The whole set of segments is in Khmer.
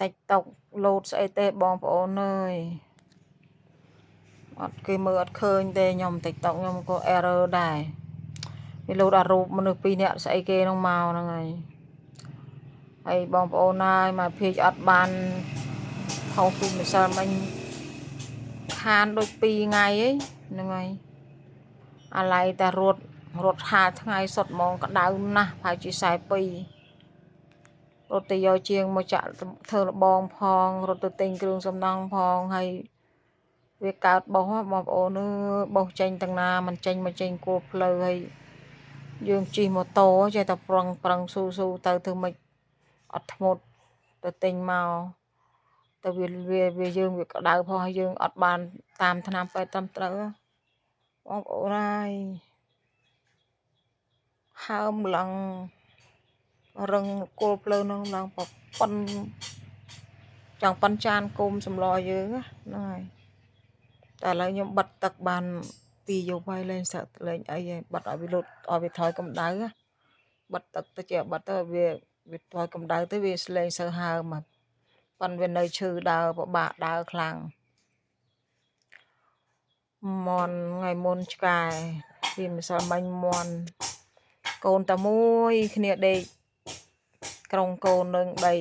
TikTok លោតស្អីទេបងប្អូនអើយអត់គេមើលអត់ឃើញទេខ្ញុំ TikTok ខ្ញុំក៏ error ដែរវាលោតអារូបមនុស្ស2នាក់ស្អីគេនោះមកហ្នឹងហើយបងប្អូនហើយមកភេកអត់បានហៅពីម្សិលមិញខានដូច2ថ្ងៃហ្នឹងហើយអាឡ័យតែរត់50ថ្ងៃសុតហ្មងក្តៅណាស់ប្រហែលជា42រត់ទៅយកជាងមកចាក់ធ្វើលបងផងរត់ទៅទិញគ្រឿងសំណង់ផងហើយវាកើតបោះបងប្អូនអើយបោះចេញទាំងណាមិនចេញមកចេញគោលផ្លូវហើយយើងជិះម៉ូតូចេះតែប្រឹងស៊ូទៅធ្វើម៉េចអត់ធ្មត់ទៅទិញមកតែវាយើងវាក្តៅផងហើយយើងអត់បានតាមថ្នាំពេទ្យត្រឹមត្រូវបងប្អូនហើយហើមឡើងរឹងគល់ផ្លូវនោះឡើងប្រប៉ុនចង់ប៉ុនចានគុំសម្លយើងហ្នឹងហើយតែឥឡូវខ្ញុំបិទទឹកបាន2យប់ហើយលេងសឹកលេងអីហើយបិទឲ្យវាលុតឲ្យវាថយកម្ដៅបិទទឹកទៅជាបិទទៅវាថយកម្ដៅទៅវាលេងសើហើមប៉ុនវានៅឈឺដើរពិបាកដើរខ្លាំងមន់ថ្ងៃមុនឆ្កែពីម្សិលមិញមន់កូនតែមួយគ្នាដេកក្រុងកូននឹងដី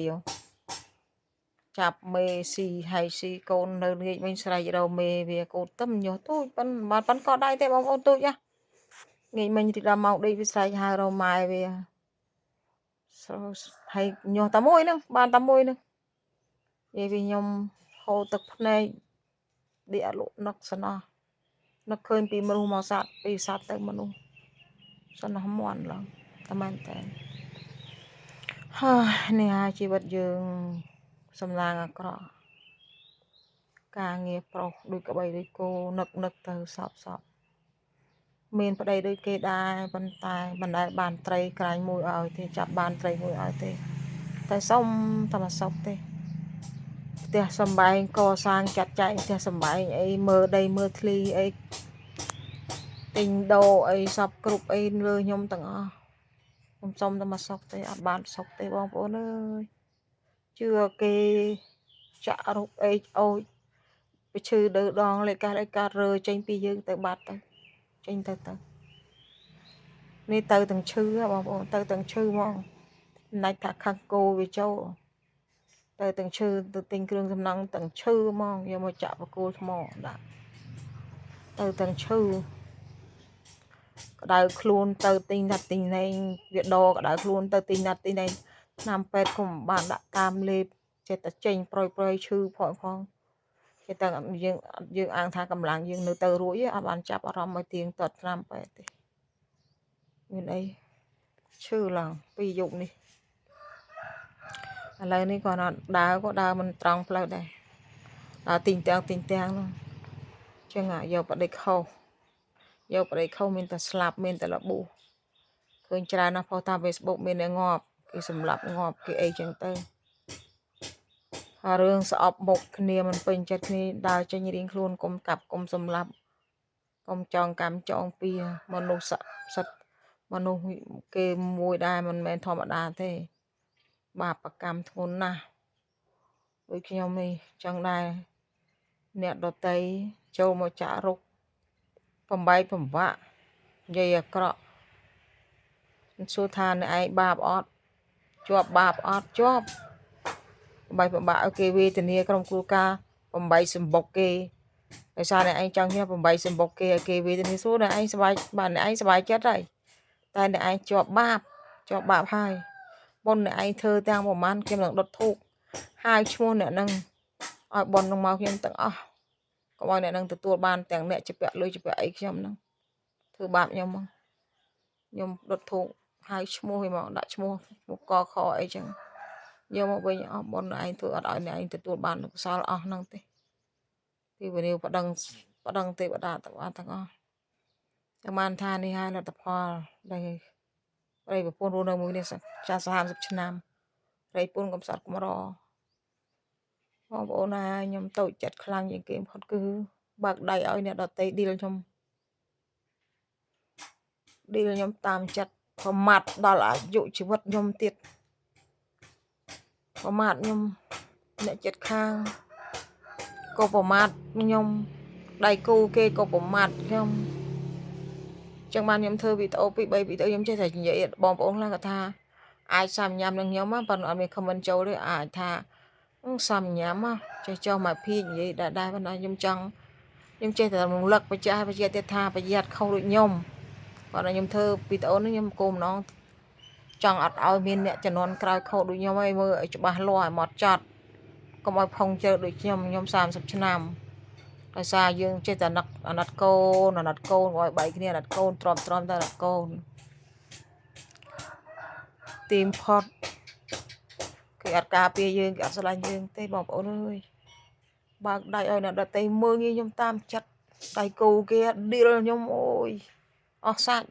ចាប់មេស៊ីហើយស៊ីកូននៅងាកវិញស្រែករោមេវាកូនទឹមញុះទូចប៉ុនក៏ដៃទេបងប្អូនទូចងាកមិញទីដល់មកដេកវាស្រែកហៅរោម៉ែវាហើយញុះតែមួយហ្នឹងបានតែមួយហ្នឹងនិយាយពីខ្ញុំហូរទឹកភ្នែកដេកអត់លក់នឹកស្នោះនឹកឃើញពីមនុស្សមកសត្វពីសត្វទៅមនុស្សស្នោះមន់ឡើងតែមែនតើហើយនេះហើយជីវិតយើងសំឡាងអាក្រក់ការងារប្រុសដូចក្បីដូចគោនឹកទៅសពមានប្តីដូចគេដែរប៉ុន្តែមិនដែលបានត្រីក្រាញ់មួយឲ្យទេចាប់បានត្រីមួយឲ្យទេតែសុំតែមកសុកទេផ្ទះសំបែងកសាងចាត់ចែងផ្ទះសំបែងអីមើលដីមើលធ្លីអីទិញដូរអីសពគ្រប់អីលើខ្ញុំទាំងអស់ខ្ញុំសុំតែមកសុកទេអត់បានសុកទេបងប្អូនអើយជឿគេចាក់រុកអេចអូចវាឈឺដើដងលេខការើចេញពីយើងទៅបាត់ទៅចេញទៅនេះទៅទាំងឈឺបងប្អូនទៅទាំងឈឺហ្មងណាច់ថាខឹងគោវាចូលទៅទាំងឈឺទៅទិញគ្រឿងសំណង់ទាំងឈឺហ្មងយកមកចាក់បកគោលថ្មដាក់ទៅទាំងឈឺក្តៅខ្លួនទៅទិញណាត់ទិញណែងវាដក្តៅខ្លួនទៅទិញណាត់ទិញណែងឆ្នាំពេទ្យក៏មិនបានដាក់តាមលេបចេះតែចេញប្រយឈឺផងគេតែយើងអាងថាកម្លាំងយើងនៅទៅរួចអត់បានចាប់អារម្មណ៍ឲ្យទៀងទាត់ឆ្នាំពេទ្យទេមានអីឈឺឡើង2យប់នេះឥឡូវនេះគាត់អត់ដើរមិនត្រង់ផ្លូវដែរដើរទិញទាំងនោះចឹងយកបដិខុសមានតែស្លាប់មានតែលប៊ូឃើញច្រើនណាស់ផុសតាម Facebook មានអ្នកងាប់គេសម្លាប់ងាប់គេអីចឹងទៅហើយរឿងស្អប់មុខគ្នាមិនពេញចិត្តគ្នាដើរចេញរៀងខ្លួនកុំកាប់កុំសម្លាប់កុំចងកម្មចងពៀមនុស្សសិតមនុស្សគេមួយដែរមិនមែនធម្មតាទេបាបកម្មធ្ងន់ណាស់ដូចខ្ញុំនេះចឹងដែរអ្នកដតីចូលមកចាក់រុកបំបែកបំបាក់និយាយអាក្រក់សួរថាអ្នកឯងបាបអត់ជាប់បាបអត់ជាប់បំបែកបំបាក់ឲ្យគេវេទនាក្រុមគ្រួការបំបែកសម្បុកគេដោយសារអ្នកឯងចង់ញ៉ាំបំបែកសម្បុកគេឲ្យគេវេទនាសួរអ្នកឯងសប្បាយបាទអ្នកឯងសប្បាយចិត្តហើយតែអ្នកឯងជាប់បាបហើយបុណ្យអ្នកឯងធ្វើទាំងប្រមាណគេនឹងដុតធូបហើយឈ្មោះអ្នកនឹងឲ្យបុណ្យនឹងមកខ្ញុំទាំងអស់កុំឲ្យអ្នកនឹងទទួលបានទាំងអ្នកជាពាក់លុយជាពាក់អីខ្ញុំនឹងធ្វើបាបខ្ញុំមកខ្ញុំដុតធូបហើយឈ្មោះឯងមកដាក់ឈ្មោះកខអីចឹងយកមកវិញអស់បុណ្យឯងធ្វើអត់ឲ្យអ្នកឯងទទួលបានកុសលអស់ហ្នឹងទេទីវិនិយោគប្តឹងទេវតាទាំងអស់ចាំបានថានេះហើយលទ្ធផលដែលប្រិយប្រពន្ធរស់នៅមួយនេះចាស់30ឆ្នាំប្រិយប្រពន្ធកំសត់កំរបងប្អូនណាខ្ញុំតូចចិត្តខ្លាំងជាងគេបំផុតគឺបើកដៃឲ្យអ្នកដតីឌីលខ្ញុំតាមចិត្តប្រមាថដល់អាយុជីវិតខ្ញុំទៀតប្រមាថខ្ញុំ អ្នកចិត្តខាងក៏ប្រមាថខ្ញុំដៃគូគេក៏ប្រមាថខ្ញុំចឹងបានខ្ញុំធ្វើវីដេអូ2 3វីដេអូខ្ញុំចេះតែនិយាយបងប្អូនខ្លះគាត់ថាអាចសាមញ៉ាំនឹងខ្ញុំប៉ុន្តែអត់មាន comment ចូលទេអាចថាសាមញ៉ាំចេះចុះមកភីនិយាយដែរប៉ុន្តែខ្ញុំចង់ខ្ញុំចេះតែរំលឹកបច្ចេកទៀតថាប្រយ័ត្នខុសដូចខ្ញុំគាត់ថាខ្ញុំធ្វើវីដេអូនេះខ្ញុំគោលម្ដងចង់អត់ឲ្យមានអ្នកជំនាន់ក្រោយខុសដូចខ្ញុំឲ្យមើលឲ្យច្បាស់លាស់ឲ្យមកចត់កុំឲ្យផុងជើដូចខ្ញុំ30ឆ្នាំដោយសារយើងចេះតែអាណិតកូនឲ្យបែកគ្នាអាណិតកូនទ្រាំតែអាណិតកូនទីមផុតគេអត់ការពារយើងគេអត់ស្រឡាញ់យើងទេបងប្អូនអើយបើកដៃឲ្យអ្នកដទៃមើលងាយខ្ញុំតាមចិត្តដៃគូគេឌីលខ្ញុំអូយអស់សាច់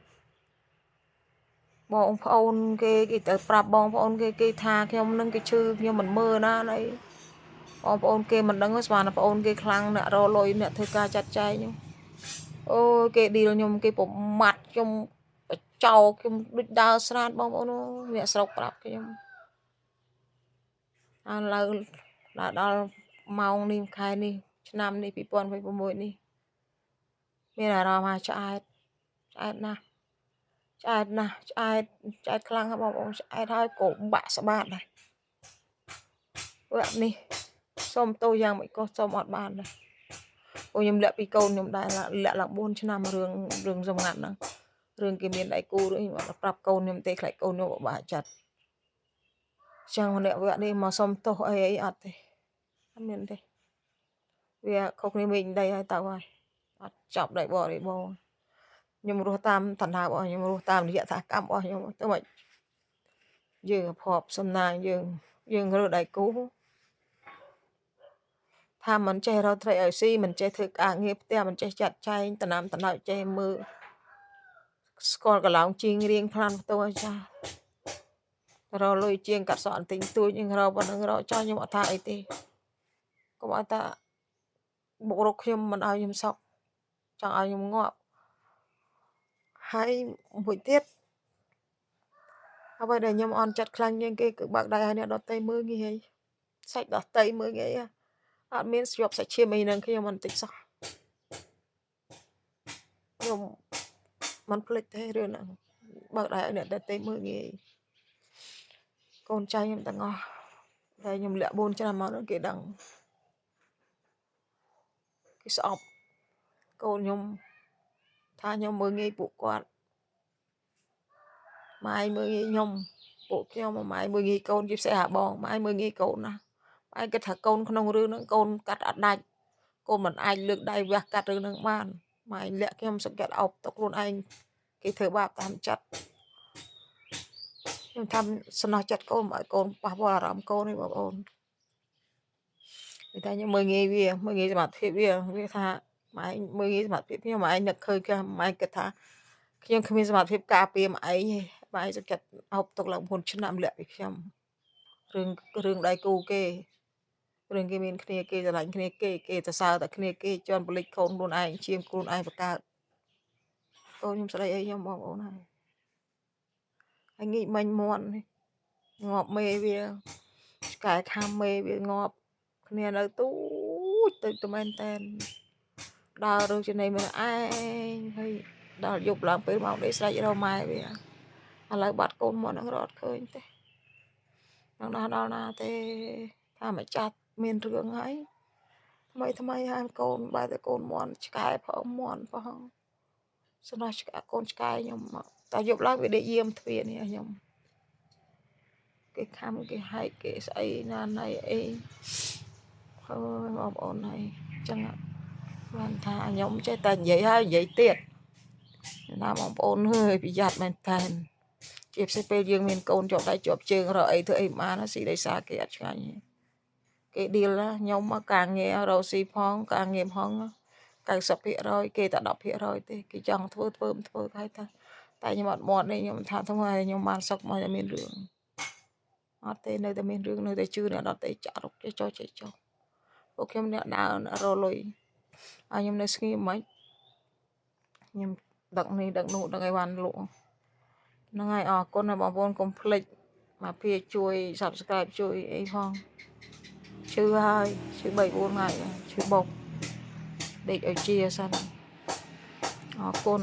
បងប្អូនគេទៅប្រាប់បងប្អូនគេថាខ្ញុំនឹងគេឈឺខ្ញុំមិនមើលណាណៃបងប្អូនគេមិនដឹងស្មានបងប្អូនគេខ្លាំងអ្នករលុយអ្នកធ្វើការចាត់ចែងខ្ញុំអូយគេឌីលខ្ញុំគេប្រមាត់ខ្ញុំបចោខ្ញុំដូចដើរស្រាតបងប្អូនអ្នកស្រុកប្រាប់ខ្ញុំឥឡូវដល់ម៉ោងនេះខែនេះឆ្នាំនេះ2026នេះមានអារម្មណ៍ថាឆ្អែតណាស់ឆ្អែតខ្លាំងណាស់បងប្អូនឆ្អែតហើយក៏បាក់ស្បាតដែរវគ្គនេះសុំទោសយ៉ាងមិនក៏សុំអត់បានដែរព្រោះខ្ញុំលាក់ពីកូនខ្ញុំដែរលាក់ឡើង4ឆ្នាំរឿងសម្ងាត់ហ្នឹងរឿងគេមានដៃគូរឿងខ្ញុំអត់ប្រាប់កូនខ្ញុំទេខ្លាចកូនខ្ញុំពិបាកចិត្តចឹងម្នាក់វគ្គនេះមកសុំទោសអីអត់ទេអត់មានទេវាខុសគ្នាមេឃដីហើយទៅហើយអត់ចប់ដោយបរិបូរណ៍ខ្ញុំរស់តាមតណ្ហារបស់ខ្ញុំរស់តាមរយៈថាកម្មរបស់ខ្ញុំទៅមិនយើងភ័ព្វសំណាងយើងរើដៃគូថាមិនចេះរកត្រីឲ្យស៊ីមិនចេះធ្វើការងារផ្ទះមិនចេះចាត់ចែងតំណាំតំណោចចេះមើលស្គាល់កន្លងជាងរៀងផ្លាន់ផ្ទោះចារកលុយជាងកាត់សក់បន្ទិញទួចយើងរកប៉ុណ្្នឹងរកចោលខ្ញុំអត់ថាអីទេកុំឲ្យថាបុករកខ្ញុំមិនឲ្យខ្ញុំសក់ចង់ឲ្យខ្ញុំងាប់ហើយមួយទៀតអ្វីដែលខ្ញុំអន់ចិត្តខ្លាំងជាងគេគឺបើកដៃឲ្យអ្នកដទៃមើលងាយសាច់ដទៃមើលងាយអត់មានស្យប់សាច់ឈាមអីនឹងខ្ញុំមិនតិចសោះខ្ញុំមិនភ្លេចទេរឿងហ្នឹងបើកដៃឲ្យអ្នកដទៃមើលងាយកូនចៅខ្ញុំទាំងអស់តែខ្ញុំលាក់4ឆ្នាំមកនោះគេដឹងគេស្អប់កូនខ្ញុំថាខ្ញុំមើលងាយពួកគាត់ម៉ែមើលងាយខ្ញុំពួកខ្ញុំម៉ែមើលងាយកូនជាពិសេសអាបងម៉ែមើលងាយកូនណាម៉ែគិតថាកូនក្នុងរឿងហ្នឹងកូនកាត់អត់ដាច់កូនមិនអាចលើកដៃវះកាត់រឿងហ្នឹងបានម៉ែលាក់ខ្ញុំសង្កត់អោបទៅខ្លួនឯងគេធ្វើបាបតាមចិត្តខ្ញុំថាសំណោះចិត្តកូនឲ្យកូនប៉ះពាល់អារម្មណ៍កូននេះបងប្អូនតែខ្ញុំមើលងាយវាមើលងាយសមត្ថភាពវាថាម៉ែមើលងាយសមត្ថភាពខ្ញុំម៉ែនឹកឃើញគេម៉ែគិតថាខ្ញុំគ្មានសមត្ថភាពការពារម៉ែឯងទេម៉ែសង្កត់អោបទុកឡើង4ឆ្នាំលាក់ពីខ្ញុំរឿងដៃគូគេរឿងគេមានគ្នាគេឆ្លាញ់គ្នាគេទៅសើតែគ្នាគេជន់បលិចកូនខ្លួនឯងជាងខ្លួនឯងបកើតកូនខ្ញុំស្ដីអីខ្ញុំបងប្អូនហើយងាកមិញមាន់ងាប់មេវាឆ្កែខាំមេវាងាប់គ្នានៅទូចទៅមែនតែនដើររើសចំណីមើលឯងហើយដល់យប់ឡើងពេលមកដេកស្រែករកម៉ែវាឥឡូវបាត់កូនមកនឹងរត់ឃើញទេនឹងដល់ណាទេថាម្ចាស់មានរឿងហើយថ្មីហើយកូនបែរតែកូនមន់ឆ្កែផងមន់ផងសំណោះឆ្កែកូនឆ្កែខ្ញុំតែយប់ឡើងវាដេកយាមទ្វារនេះខ្ញុំគេខំគេហែកគេស្អីណាណៃអីហើយបងប្អូនហើយអញ្ចឹងបានថាខ្ញុំចេះតែនិយាយហើយនិយាយទៀតណាបងប្អូនអើយប្រយ័ត្នមែនតើជាពិសេសពេលយើងមានកូនជាប់ដៃជាប់ជើងរកអីធ្វើអីបានស៊ីដោយសារគេអត់ឆ្ងាញ់គេឌីលខ្ញុំមកការងាររកស៊ីផងការងារផង90%គេតែ10%ទេគេចង់ធ្វើហើយតែខ្ញុំអត់មាត់នេះខ្ញុំថាធ្វើឲ្យខ្ញុំបានសុខមកតែមានរឿងអត់ទេនៅតែមានរឿងនៅតែជឿអ្នកដទៃចាក់រុកចេះចុះពួកខ្ញុំអ្នកដើររលុយឲ្យខ្ញុំនៅស្ងៀមមិនខ្ញុំដឹកនេះដឹកនោះដឹកឲ្យបានលក់ហ្នឹងហើយអរគុណបងប្អូនកុំភ្លេចមកជួយ Subscribe ជួយអីផង chư hai chư 3-4 ngày chư bộc để ở chia sao ở côn